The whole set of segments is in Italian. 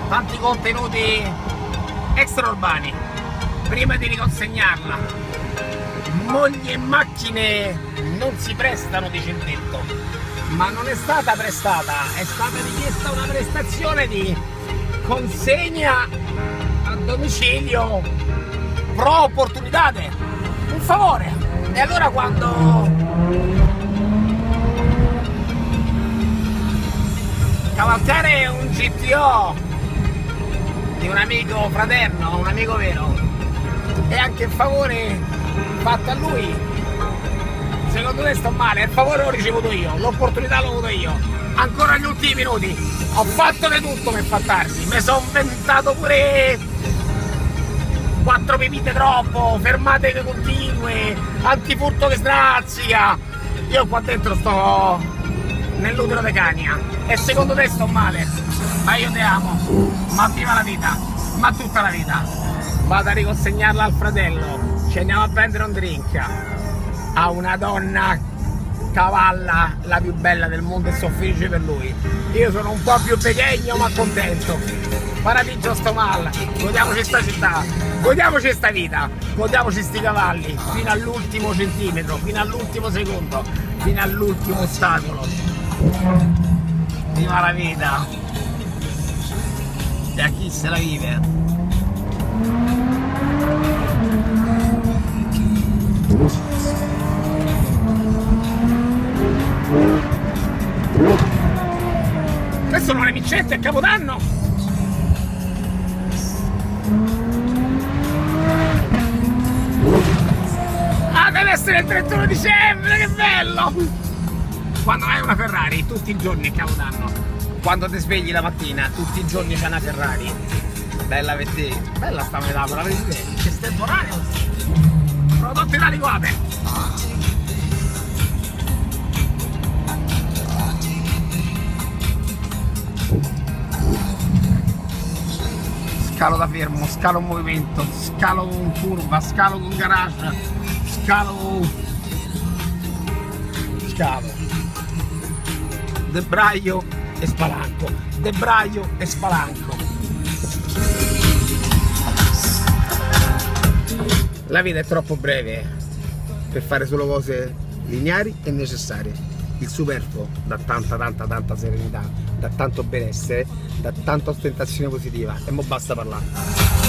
Tanti contenuti extraurbani prima di riconsegnarla. Mogli e macchine non si prestano, dice il detto, ma non è stata prestata, è stata richiesta una prestazione di consegna a domicilio pro opportunitate, un favore. E allora quando cavalcare un GTO di un amico fraterno, un amico vero, è anche il favore fatto a lui, secondo me sto male, il favore l'ho ricevuto io, l'opportunità l'ho avuto io. Ancora agli ultimi minuti ho fatto di tutto per fattarsi, mi sono inventato pure 4 pipite troppo, fermate continue, antifurto che strazzica. Io qua dentro sto nell'utero di Cania e secondo te sto male, ma io ti amo, ma viva la vita, ma tutta la vita. Vado a riconsegnarla al fratello, ci andiamo a prendere un drink a una donna cavalla, la più bella del mondo, e sono felice per lui. Io sono un po' più pechegno ma contento. Paradiso sto male, godiamoci sta città, godiamoci sta vita, godiamoci sti cavalli fino all'ultimo centimetro, fino all'ultimo secondo, fino all'ultimo ostacolo. Viva la vita e a chi se la vive. Queste sono le micette a Capodanno. Ah, deve essere il 31 dicembre, che bello! Quando hai una Ferrari, tutti i giorni è Capodanno. Quando ti svegli la mattina, tutti i giorni c'è una Ferrari. Bella per te. Bella sta metafora, vedi te? Che estemporaneo. Prodotti da liquate. Scalo da fermo, scalo in movimento, scalo con curva, scalo con garage, scalo. Debraio e spalanco, debraio e spalanco. La vita è troppo breve per fare solo cose lineari e necessarie. Il superfluo dà tanta serenità, dà tanto benessere, dà tanta ostentazione positiva e mo basta parlare.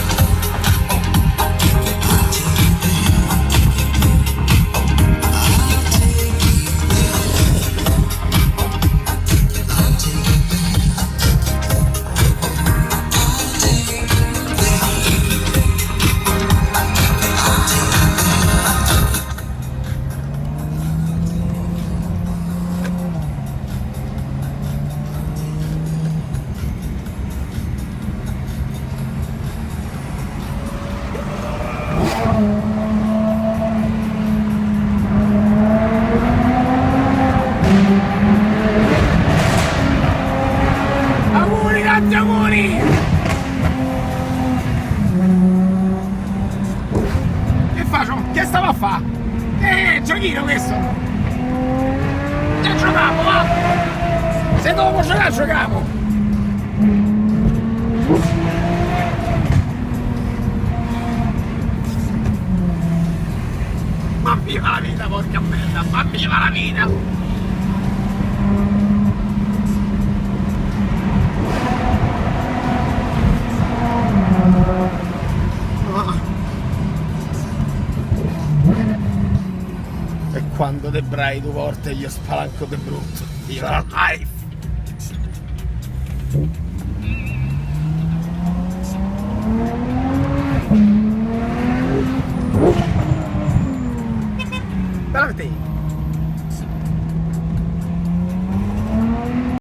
Auguri, tanti auguri! Che faccio? Che stavo a fare? Giochino questo! E giocavo, va! Se dovevo giocare, giocavo! Ma viva la vita, porca merda! Ma viva la vita! E quando debrai due volte io spalanco de brutto. Viva la life!